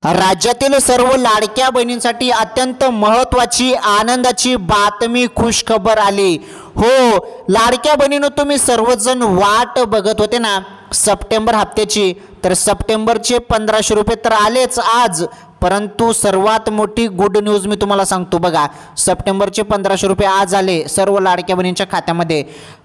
राज्यातील सर्व लाडक्या बहिणींसाठी अत्यंत महत्त्वाची आनंदाची बातमी खुशखबर आली। हो, लाडक्या बहिणींनो, तुम्ही सर्वजण वाट बघत होते ना सप्टेंबर हप्त्याची, तर सप्टेंबरचे 1500 रुपये तर आलेच आज। परंतु सर्वात मोठी गुड न्यूज मी तुम्हाला सांगतो बघा, सप्टेंबरचे 1500 रुपये आज आले सर्व लाडक्या बहिणींच्या खात्यामध्ये।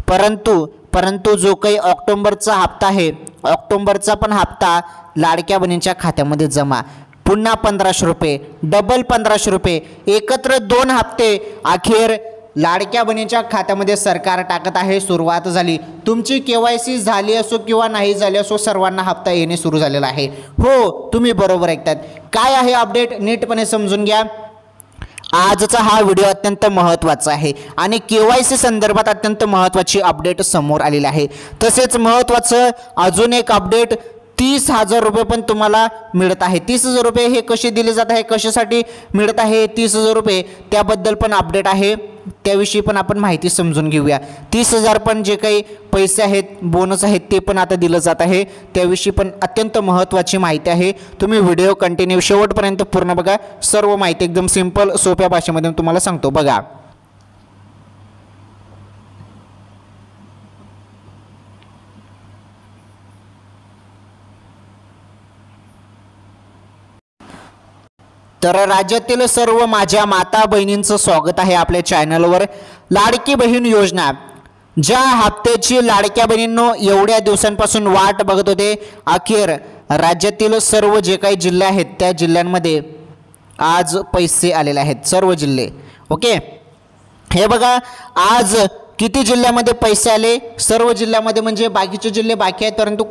परंतु जो काही ऑक्टोबरचा हप्ता आहे, ऑक्टोबरचा पण हप्ता लाडक्या बहिणींच्या खात्यामध्ये जमा। पुन्हा 1500 रुपये, डबल 1500 रुपये, एकत्र 2 हप्ते अखेर लाडक्या बहिणींच्या खात्यामध्ये सरकार टाकत आहे। सुरुवात झाली, तुमची केवायसी झाली असो किंवा नाही झाली असो, सर्वांना हप्ता येणे सुरू झालेला आहे। हो, तुम्ही बरोबर ऐकतात। काय आहे अपडेट नीटपणे समजून घ्या। आजचा हा व्हिडिओ अत्यंत महत्त्वाचा आहे आणि केवायसी संदर्भात अत्यंत महत्त्वाची अपडेट समोर आलेली आहे। तसेच महत्त्वाचं अजून एक अपडेट, 30,000 रुपये पण तुम्हाला मिळत आहे। 30,000 रुपये हे कसे दिले जात आहे, कशासाठी मिळत आहे 30,000 रुपये, त्याबद्दल पण अपडेट आहे, त्याविषयी पण आपण माहिती समजून घेऊया। 30,000 पण जे काही पैसे आहेत, बोनस आहेत, ते पण आता दिलं जात आहे, त्याविषयी पण अत्यंत महत्त्वाची माहिती आहे। तुम्ही व्हिडिओ कंटिन्यू शेवटपर्यंत पूर्ण बघा, सर्व माहिती एकदम सिंपल सोप्या भाषेमध्ये तुम्हाला सांगतो बघा। तर राज्यातील सर्व माझ्या माता बहिणींचं स्वागत आहे आपल्या चॅनलवर। लाडकी बहीण योजना, ज्या हप्त्याची लाडक्या बहिणींनो एवढ्या दिवसांपासून वाट बघत होते, अखेर राज्यातील सर्व जे काही जिल्हे आहेत त्या जिल्ह्यांमध्ये आज पैसे आलेले आहेत, सर्व जिल्हे। ओके, हे बघा आज किती जिल्ह्यामध्ये पैसे आले, सर्व जिल्ह्यामध्ये, म्हणजे बाकीचे जिल्हे बाकी आहेत, परंतु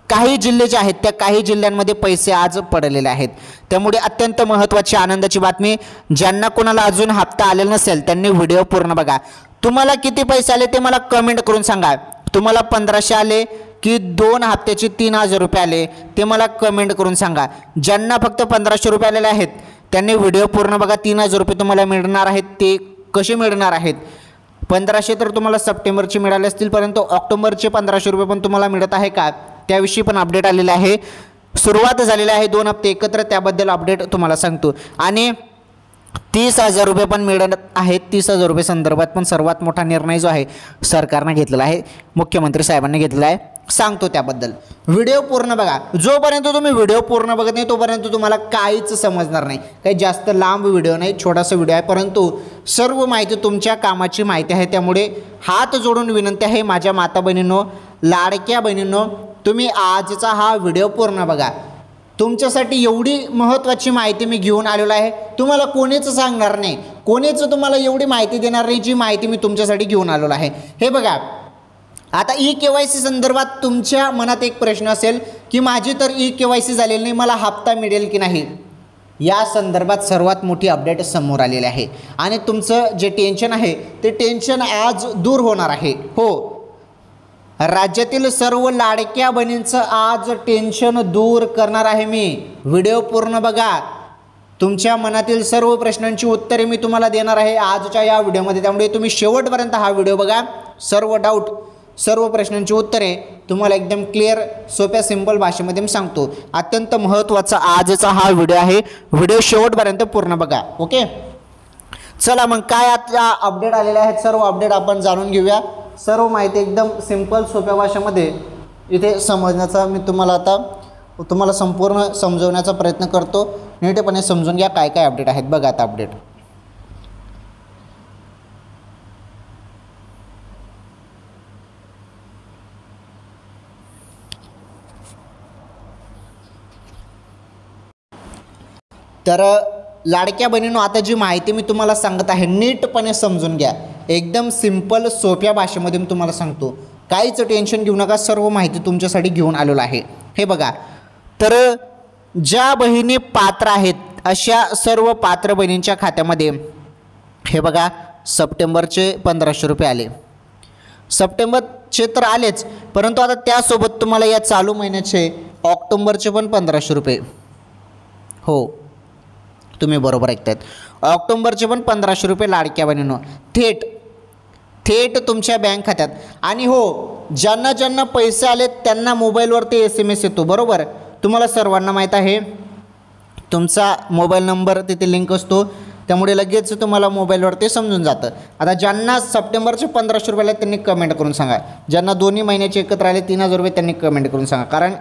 काही जिल्हे जे आहेत त्या काही जिल्ह्यांमध्ये पैसे आज पडलेले आहेत। त्यामुळे अत्यंत महत्त्वाची आनंदाची बातमी, ज्यांना कोणाला अजून हप्ता आलेला नसेल त्यांनी व्हिडिओ पूर्ण बघा। तुम्हाला किती पैसे आले ते मला कमेंट करून सांगा। तुम्हाला 1500 आले की 2 हप्त्याचे 3000 रुपये आले ते मला कमेंट करून सांगा। ज्यांना फक्त 1500 रुपये आलेले आहेत त्यांनी व्हिडिओ पूर्ण बघा। 3000 रुपये तुम्हाला मिळणार आहेत, ते कसे मिळणार आहेत? 1500 तर तुम्हाला सप्टेंबरचे मिळाले असतील, परंतु ऑक्टोबरचे 1500 रुपये पण तुम्हाला मिळत आहे का, त्याविषयी पण अपडेट आलेले आहे। सुरुवात झालेली आहे, 2 हप्ते एकत्र, त्याबद्दल अपडेट तुम्हाला सांगतो। आणि 30,000 रुपये पण मिळत आहेत। 30,000 रुपये संदर्भात पण सर्वात मोठा निर्णय जो आहे सरकारने घेतलेला आहे, मुख्यमंत्री साहेबांनी घेतलेला आहे, सांगतो त्याबद्दल। व्हिडिओ पूर्ण बघा, जोपर्यंत तुम्ही व्हिडिओ पूर्ण बघत नाही तोपर्यंत तुम्हाला काहीच समजणार नाही। काही जास्त लांब व्हिडिओ नाही, छोटासा व्हिडिओ आहे, परंतु सर्व माहिती तुमच्या कामाची माहिती आहे। त्यामुळे हात जोडून विनंती आहे माझ्या माता बहिणींनो, लाडक्या बहिणींनो, तुम्ही आजचा हा व्हिडिओ पूर्ण बघा। तुमच्यासाठी एवढी महत्त्वाची माहिती मी घेऊन आलेलो आहे, तुम्हाला कोणीच सांगणार नाही, कोणीच तुम्हाला एवढी माहिती देणार नाही जी माहिती मी तुमच्यासाठी घेऊन आलेलो आहे। हे बघा, आता ई-केवायसी संदर्भात तुमच्या मनात एक प्रश्न असेल की माझी तर ई-केवायसी झालेली नाही, मला हप्ता मिळेल की नाही। या संदर्भात सर्वात मोठी अपडेट समोर आलेली आहे आणि तुमचं जे टेन्शन आहे ते टेन्शन आज दूर होणार आहे। हो, राज्यातील सर्व लाडक्या बहिणींचं आज टेन्शन दूर करणार आहे मी। व्हिडिओ पूर्ण बघा, तुमच्या मनातील सर्व प्रश्नांची उत्तरे मी तुम्हाला देणार आहे आजच्या या व्हिडिओमध्ये। त्यामुळे तुम्ही शेवटपर्यंत हा व्हिडिओ बघा, सर्व डाऊट, सर्व प्रश्नांची उत्तरे तुम्हाला एकदम क्लिअर सोप्या सिंपल भाषेमध्ये मी सांगतो। अत्यंत महत्त्वाचा आजचा हा व्हिडिओ आहे, व्हिडिओ शेवटपर्यंत पूर्ण बघा। ओके, चला मग काय आता अपडेट आलेले आहेत, सर्व अपडेट आपण जाणून घेऊया। सर्व माहिती एकदम सिंपल सोप्या भाषेमध्ये इथे समजण्याचा मी तुम्हाला संपूर्ण समजवण्याचा प्रयत्न करतो। नीटपणे समजून घ्या काय काय अपडेट आहेत बघा। आता अपडेट, तर लाडक्या बहिणींनो, आता जी माहिती मी तुम्हाला सांगत आहे नीटपणे समजून घ्या, एकदम सिंपल सोप्या भाषेमध्ये मी तुम्हाला सांगतो, काहीच टेन्शन घेऊ नका, सर्व माहिती तुमच्यासाठी घेऊन आलेलो आहे। हे बघा, तर ज्या बहिणी पात्र आहेत अशा सर्व पात्र बहिणींच्या खात्यामध्ये हे बघा सप्टेंबरचे 1500 रुपये आले। सप्टेंबरचे तर आलेच, परंतु आता त्यासोबत तुम्हाला या चालू महिन्याचे ऑक्टोबरचे पण 1500 रुपये, हो तुम्ही बरोबर ऐकतायत, ऑक्टोबरचे पण 1500 रुपये लाडक्या बहिणींनो थेट तुमच्या बँक खात्यात। आणि हो, ज्यांना ज्यांना पैसे आले त्यांना मोबाईलवरती SMS येतो, बरोबर, तुम्हाला सर्वांना माहीत आहे। तुमचा मोबाईल नंबर तिथे लिंक असतो, त्यामुळे लगेच तुम्हाला मोबाईलवर ते समजून जातं. आता ज्यांना सप्टेंबरचे 1500 रुपये आले त्यांनी कमेंट करून सांगा. ज्यांना दोन्ही महिन्याचे एकत्र आले 3000 रुपये त्यांनी कमेंट करून सांगा. कारण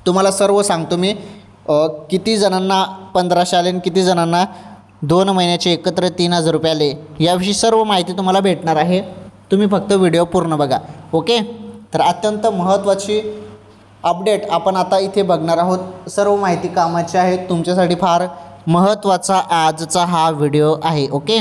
तुम्हाला सर्व सांगतो मी किती जणांना 1500 आले आणि किती जणांना 2 महिन्याचे एकत्र 3000 रुपये आले याविषयी सर्व माहिती तुम्हाला भेटणार आहे. तुम्ही फक्त व्हिडिओ पूर्ण बघा. ओके. तर अत्यंत महत्त्वाची अपडेट आपण आता इथे बघणार आहोत. सर्व माहिती कामाची आहे, तुमच्यासाठी फार महत्त्वाचा आजचा हा व्हिडिओ आहे. ओके.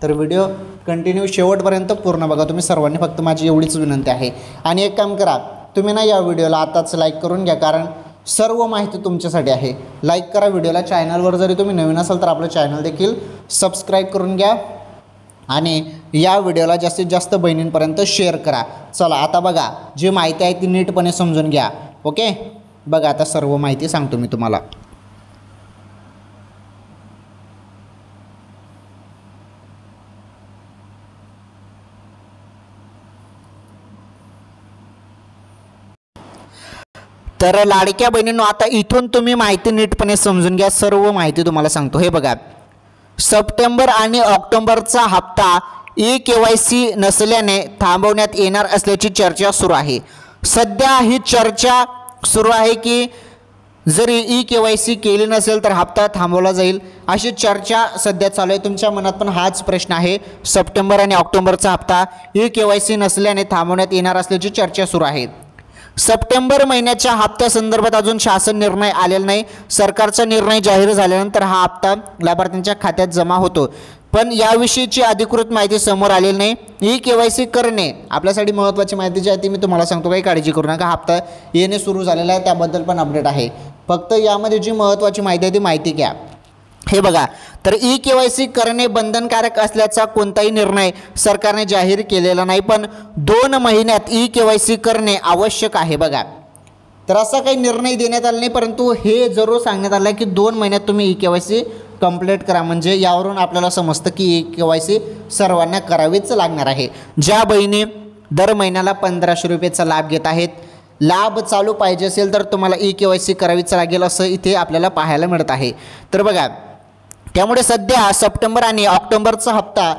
तर व्हिडिओ कंटिन्यू शेवटपर्यंत पूर्ण बघा तुम्ही सर्वांनी, फक्त माझी एवढीच विनंती आहे. आणि एक काम करा, तुम्ही ना या व्हिडिओला आताच लाईक करून घ्या, कारण सर्व माहिती तुमच्यासाठी आहे. लाईक करा व्हिडिओला. चॅनलवर जरी तुम्ही नवीन असाल तर आपलं चॅनल देखील सबस्क्राईब करून घ्या आणि या व्हिडिओला जास्तीत जास्त बहिणींपर्यंत शेअर करा. चला आता बघा, जी माहिती आहे ती नीटपणे समजून घ्या. ओके. बघा आता सर्व माहिती सांगतो मी तुम्हाला. तर लाडक्या बहिणींनो, आता इथून तुम्ही माहिती नीटपणे समजून घ्या. सर्व माहिती तुम्हाला सांगतो. हे बघा, सप्टेंबर आणि ऑक्टोबरचा हप्ता EKYC नसल्याने थांबवण्यात येणार असल्याची चर्चा सुरू आहे. सध्या ही चर्चा सुरू आहे की जरी EKYC केली नसेल तर हप्ता थांबवला जाईल, अशी चर्चा सध्या चालू आहे. तुमच्या मनात पण हाच प्रश्न आहे. सप्टेंबर आणि ऑक्टोबरचा हप्ता EKYC नसल्याने थांबवण्यात येणार असल्याची चर्चा सुरू आहे. सप्टेंबर महिन्याच्या हप्त्यासंदर्भात अजून शासन निर्णय आलेला नाही. सरकारचा निर्णय जाहीर झाल्यानंतर हा हप्ता लाभार्थ्यांच्या खात्यात जमा होतो, पण याविषयीची अधिकृत माहिती समोर आलेली नाही. EKYC करणे आपल्यासाठी महत्त्वाची माहिती जी आहे ती मी तुम्हाला सांगतो, काही काळजी करू नका. हप्ता येणे सुरू झालेला आहे, त्याबद्दल पण अपडेट आहे. फक्त यामध्ये जी महत्त्वाची माहिती आहे ती माहिती घ्या. हे बघा, तर EKYC करणे बंधनकारक असल्याचा कोणताही निर्णय सरकारने जाहीर केलेला नाही, पण 2 महिन्यात EKYC करणे आवश्यक आहे. बघा, तर असा काही निर्णय देण्यात आला नाही, परंतु हे जरूर सांगण्यात आलं आहे की 2 महिन्यात तुम्ही EKYC कंप्लीट करा. म्हणजे यावरून आपल्याला समजतं की EKYC सर्वांना करावीच लागणार आहे. ज्या बहिणी दर महिन्याला 1500 रुपयेचा लाभ घेत आहेत, लाभ चालू पाहिजे असेल तर तुम्हाला EKYC करावीच लागेल, असं इथे आपल्याला पाहायला मिळत आहे. तर बघा, त्यामुळे सध्या सप्टेंबर आणि ऑक्टोबरचा हप्ता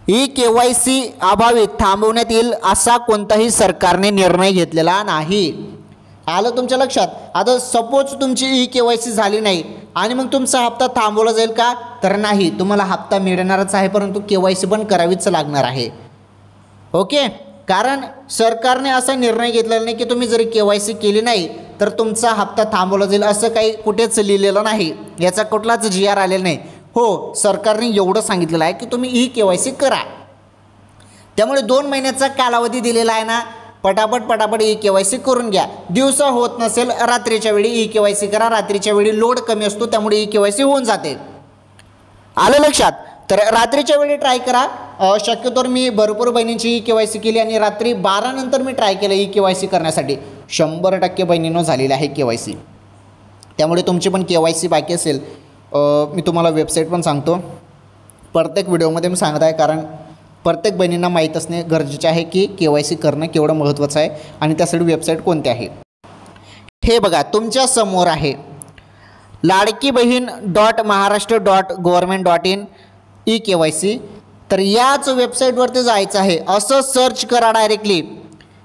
EKYC अभावी थांबवण्यात येईल असा कोणताही सरकारने निर्णय घेतलेला नाही. आलं तुमच्या लक्षात? आता सपोज तुमची EKYC झाली नाही आणि मग तुमचा हप्ता थांबवला जाईल का? तर नाही, तुम्हाला हप्ता मिळणारच आहे, परंतु KYC पण करावीच लागणार आहे. ओके. कारण सरकारने असा निर्णय घेतलेला नाही की तुम्ही जरी KYC केली नाही तर तुमचा हप्ता थांबवला जाईल, असं काही कुठेच लिहिलेलं नाही. याचा कुठलाच GR आलेला नाही. हो, सरकारने एवढं सांगितलेलं आहे की तुम्ही EKYC करा. त्यामुळे 2 महिन्याचा कालावधी दिलेला आहे ना, पटापट EKYC करून घ्या. दिवसा होत नसेल, रात्रीच्या वेळी EKYC करा. रात्रीच्या वेळी लोड कमी असतो, त्यामुळे EKYC होऊन जाते. आलं लक्षात? तर रात्रीच्या वेळी ट्राय करा. शक्यतोवर मी भरपूर बहिणींची EKYC केली आणि रात्री 12 नंतर मी ट्राय केलं EKYC करण्यासाठी. 100% बहिणींनो झालेली आहे KYC. त्यामुळे तुमची पण KYC बाकी असेल, मी तुम्हाला वेबसाईट पण सांगतो. प्रत्येक व्हिडिओमध्ये मी सांगत आहे, कारण प्रत्येक बहिणींना माहीत असणे गरजेचे आहे की KYC करणं केवढं महत्त्वाचं आहे आणि त्यासाठी वेबसाईट कोणती आहे. हे बघा तुमच्या समोर आहे, ladkibhin.maharashtra.government.in EKYC. तर याच वेबसाईटवरती जायचं आहे. असं सर्च करा डायरेक्टली.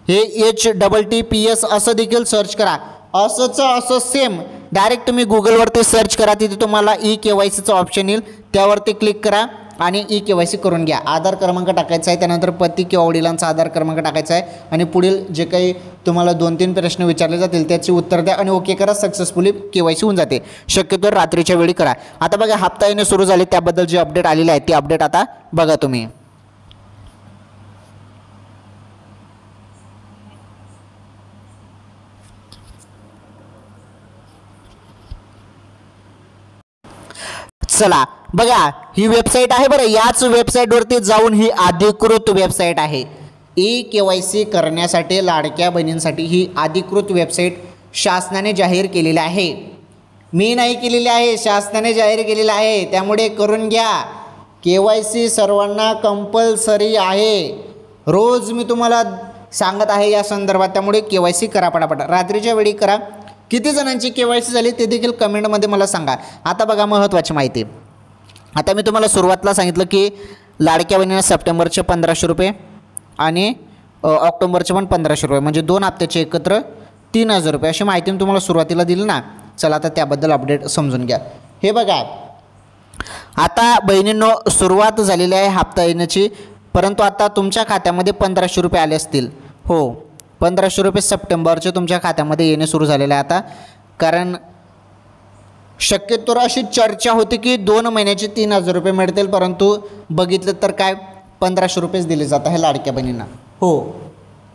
हे HTTPS असं देखील सर्च करा. असं सेम डायरेक्ट तुम्ही गुगलवरती सर्च करा. तिथे तुम्हाला EKYCचं ऑप्शन येईल, त्यावरती क्लिक करा आणि EKYC करून घ्या. आधार क्रमांक टाकायचा आहे, त्यानंतर पती किंवा वडिलांचा आधार क्रमांक टाकायचा आहे आणि पुढील जे काही तुम्हाला 2-3 प्रश्न विचारले जातील त्याची उत्तर द्या आणि ओके करा. सक्सेसफुली KYC होऊन जाते. शक्यतो रात्रीच्या वेळी करा. आता बघा, हप्ता येणे सुरू झाले, त्याबद्दल जी अपडेट आलेली आहे ती अपडेट आता बघा तुम्ही. चला बघा, ही वेबसाईट आहे बरं. याच वेबसाईटवरती जाऊन ही अधिकृत वेबसाईट आहे. EKYC करण्यासाठी लाडक्या बहिणींसाठी ही अधिकृत वेबसाईट शासनाने जाहीर केलेली आहे. मी नाही केलेली आहे, शासनाने जाहीर केलेलं आहे. त्यामुळे करून घ्या. KYC सर्वांना कंपल्सरी आहे. रोज मी तुम्हाला सांगत आहे या संदर्भात. त्यामुळे KYC करा पटापट. रात्रीच्या वेळी करा. किती जणांची KYC झाली ते देखील कमेंटमध्ये मला सांगा. आता बघा महत्त्वाची माहिती. आता मी तुम्हाला सुरुवातीला सांगितलं की लाडक्या बहिणींना सप्टेंबरचे 1500 रुपये आणि ऑक्टोबरचे पण 1500 रुपये म्हणजे 2 हप्त्याचे एकत्र 3000 रुपये अशी माहिती मी तुम्हाला सुरुवातीला दिली ना. चला आता त्याबद्दल अपडेट समजून घ्या. हे बघा आता बहिणींनो सुरुवात झालेली आहे हप्ता येण्याची, परंतु आता तुमच्या खात्यामध्ये 1500 रुपये आले असतील. हो 1500 रुपये सप्टेंबरचे तुमच्या खात्यामध्ये येणे सुरू झालेले आहे आता. कारण शक्यतो अशी चर्चा होती की 2 महिन्याचे 3000 रुपये मिळतील, परंतु बघितलं तर काय 1500 रुपयेच दिले जात आहे लाडक्या बहिणींना. हो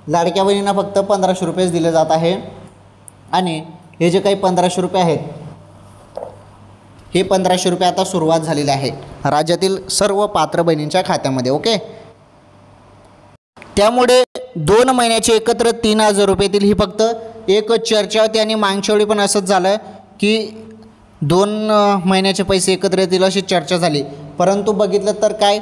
लाडक्या बहिणींना फक्त 1500 रुपयेच दिले जात आहे. आणि हे जे काही 1500 रुपये आहेत हे 1500 रुपये आता सुरुवात झालेली आहे राज्यातील सर्व पात्र बहिणींच्या खात्यामध्ये. ओके, त्यामुळे 2 महिन्याचे एकत्र 3000 रुपये येतील ही फक्त एक चर्चा होती. आणि मागच्या वेळी पण असंच झालं की 2 महिन्याचे पैसे एकत्र येतील अशी चर्चा झाली, परंतु बघितलं तर काय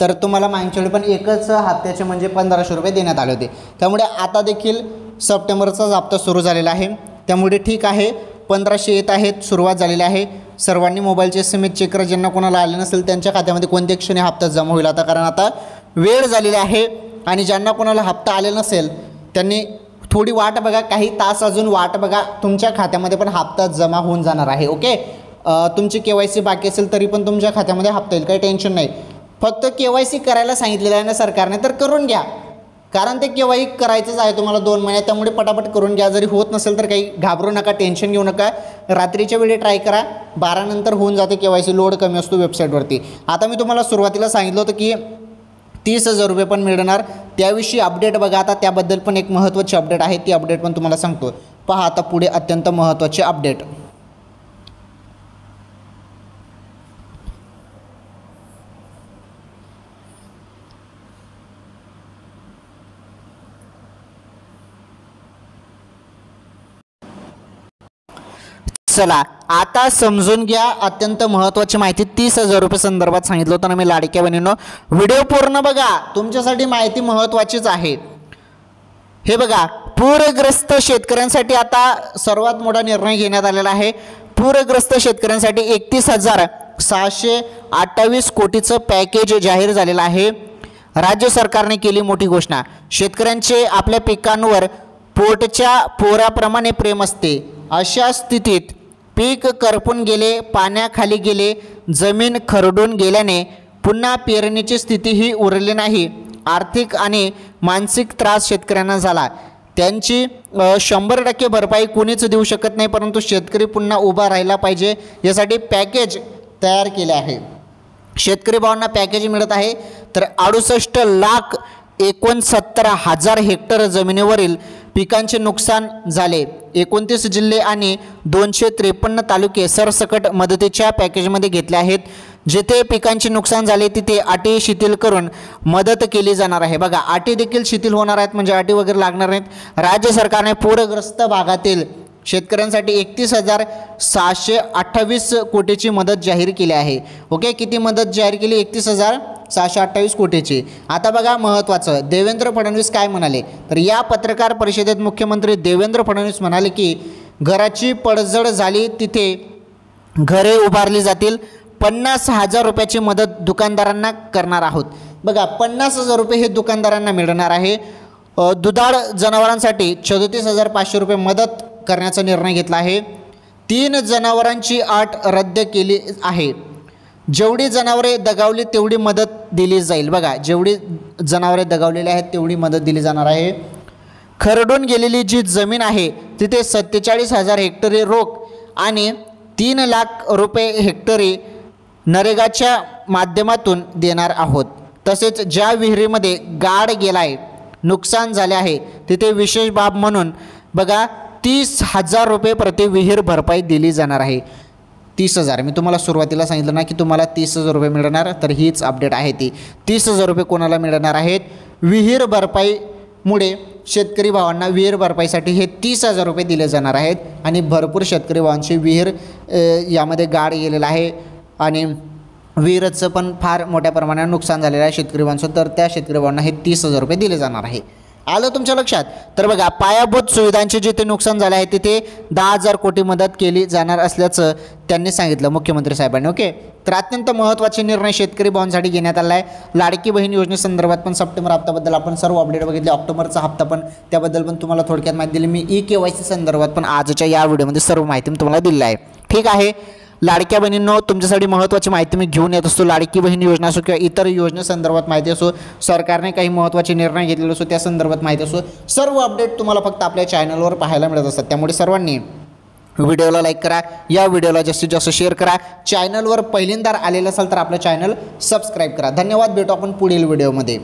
तर तुम्हाला मागच्या वेळी पण एकच हप्त्याचे म्हणजे 1500 रुपये देण्यात आले होते. त्यामुळे आता देखील सप्टेंबरचाच हप्ता सुरू झालेला आहे. त्यामुळे ठीक आहे 1500 येत आहेत, सुरुवात झालेली आहे. सर्वांनी मोबाईलचे SMS चेक करा. ज्यांना कोणाला आले नसेल त्यांच्या खात्यामध्ये कोणत्या क्षणी हप्ता जमा होईल आता, कारण आता वेळ झालेली आहे. आणि ज्यांना कोणाला हप्ता आलेला नसेल त्यांनी थोडी वाट बघा, काही तास अजून वाट बघा, तुमच्या खात्यामध्ये पण हप्ता जमा होऊन जाणार आहे. ओके, तुमची KYC बाकी असेल तरी पण तुमच्या खात्यामध्ये हप्ता येईल, काही टेन्शन नाही. फक्त KYC करायला सांगितलेलं आहे ना सरकारने, तर करून घ्या. कारण ते KYC करायचंच आहे तुम्हाला 2 महिन्यात, त्यामुळे पटापट करून घ्या. जरी होत नसेल तर काही घाबरू नका, टेन्शन घेऊ नका. रात्रीच्या वेळी ट्राय करा, 12 नंतर होऊन जाते KYC, लोड कमी असतो वेबसाईटवरती. आता मी तुम्हाला सुरुवातीला सांगितलं होतं की 30,000 रुपये पण मिळणार, त्याविषयी अपडेट बघा. आता त्याबद्दल पण एक महत्त्वाची अपडेट आहे, ती अपडेट पण तुम्हाला सांगतो. पहा आता पुढे अत्यंत महत्त्वाची अपडेट. चला आता समजून घ्या अत्यंत महत्त्वाची माहिती. 30,000 रुपये संदर्भात सांगितलं होतं ना मी लाडक्या बहिणींनो, व्हिडिओ पूर्ण बघा, तुमच्यासाठी माहिती महत्त्वाचीच आहे. हे बघा पूरग्रस्त शेतकऱ्यांसाठी आता सर्वात मोठा निर्णय घेण्यात आलेला आहे. पूरग्रस्त शेतकऱ्यांसाठी 31,628 कोटीचं पॅकेज जाहीर झालेलं आहे. राज्य सरकारने केली मोठी घोषणा. शेतकऱ्यांचे आपल्या पिकांवर पोटच्या पोराप्रमाणे प्रेम असते. अशा स्थितीत पीक करपून गेले, पाण्याखाली गेले, जमीन खरडून गेल्याने पुन्हा पेरणीची स्थितीही उरली नाही. आर्थिक आणि मानसिक त्रास शेतकऱ्यांना झाला. त्यांची 100% भरपाई कोणीच देऊ शकत नाही, परंतु शेतकरी पुन्हा उभा राहिला पाहिजे यासाठी पॅकेज तयार केले आहे. शेतकरी भावांना पॅकेज मिळत आहे तर 68,69,000 हेक्टर जमिनीवरील पिकांचे नुकसान झाले. 29 जिल्हे आणि 253 तालुके सरसकट मदतीच्या पॅकेजमध्ये घेतले आहेत. जेथे पिकांचे नुकसान झाले तिथे अटी शिथिल करून मदत केली जाणार आहे. बघा अटी देखील शिथिल होणार आहेत, म्हणजे अटी वगैरे लागणार नाहीत. राज्य सरकारने पूरग्रस्त भागातील शेतकऱ्यांसाठी 31,628 कोटीची मदत जाहीर केली आहे. ओके, किती मदत जाहीर केली? 31,628 कोटीची. आता बघा महत्त्वाचं, देवेंद्र फडणवीस काय म्हणाले तर या पत्रकार परिषदेत मुख्यमंत्री देवेंद्र फडणवीस म्हणाले की घराची पडझड झाली तिथे घरे उभारली जातील. 50,000 रुपयाची मदत दुकानदारांना करणार आहोत. बघा 50,000 रुपये हे दुकानदारांना मिळणार आहे. दुधाळ जनावरांसाठी 34,500 रुपये मदत करण्याचा निर्णय घेतला आहे. 3 जनावरांची अट रद्द केली आहे. जेवढी जनावरे दगावली तेवढी मदत दिली जाईल. बघा जेवढी जनावरे दगावलेली आहेत तेवढी मदत दिली जाणार आहे. खरडून गेलेली जी जमीन आहे तिथे 47,000 हेक्टरी रोख आणि 3 लाख रुपये हेक्टरी नरेगाच्या माध्यमातून देणार आहोत. तसेच ज्या विहिरीमध्ये गाड गेलाय, नुकसान झाले आहे तिथे विशेष बाब म्हणून बघा 30,000 रुपये प्रति विहीर भरपाई दिली जाणार आहे. 30,000 मी तुम्हाला सुरुवातीला सांगितलं ना की तुम्हाला 30,000 रुपये मिळणार, तर हीच अपडेट आहे ती. 30,000 रुपये कोणाला मिळणार आहेत? विहीर भरपाईमुळे शेतकरी भावांना विहीर भरपाईसाठी हे 30,000 रुपये दिले जाणार आहेत. आणि भरपूर शेतकरी भावांची विहीर यामध्ये गाड गेलेला आहे आणि विहिरीचं पण फार मोठ्या प्रमाणात नुकसान झालेलं आहे शेतकरी भावांचं, तर त्या शेतकरी भावांना हे 30,000 रुपये दिले जाणार आहे. आलं तुमच्या लक्षात? तर बघा, पायाभूत सुविधांचे जिथे नुकसान झाले आहे तिथे 10,000 कोटी मदत केली जाणार असल्याचं त्यांनी सांगितलं मुख्यमंत्री साहेबांनी. ओके, तर अत्यंत महत्त्वाचे निर्णय शेतकरी भावांसाठी घेण्यात आला आहे. लाडकी बहीण योजनेसंदर्भात पण सप्टेंबर हप्त्याबद्दल आपण सर्व अपडेट बघितले. ऑक्टोबरचा हप्ता पण त्याबद्दल पण तुम्हाला थोडक्यात माहिती दिली मी. EKYC संदर्भात पण आजच्या या व्हिडिओमध्ये सर्व माहिती मी तुम्हाला दिली आहे. ठीक आहे, लाडक्या बहिणींनो, तुमच्यासाठी महत्त्वाची माहिती मी घेऊन येत असतो. लाडकी बहीण योजना असो किंवा इतर योजनेसंदर्भात माहिती असो, सरकारने काही महत्त्वाचे निर्णय घेतलेले असो त्या संदर्भात माहिती असो, सर्व अपडेट तुम्हाला फक्त आपल्या चॅनलवर पाहायला मिळत असतात. त्यामुळे सर्वांनी व्हिडिओला लाईक करा, या व्हिडिओला जास्तीत जास्त शेअर करा. चॅनलवर पहिल्यांदा आलेलं असाल तर आपलं चॅनल सबस्क्राईब करा. धन्यवाद. भेटू आपण पुढील व्हिडिओमध्ये.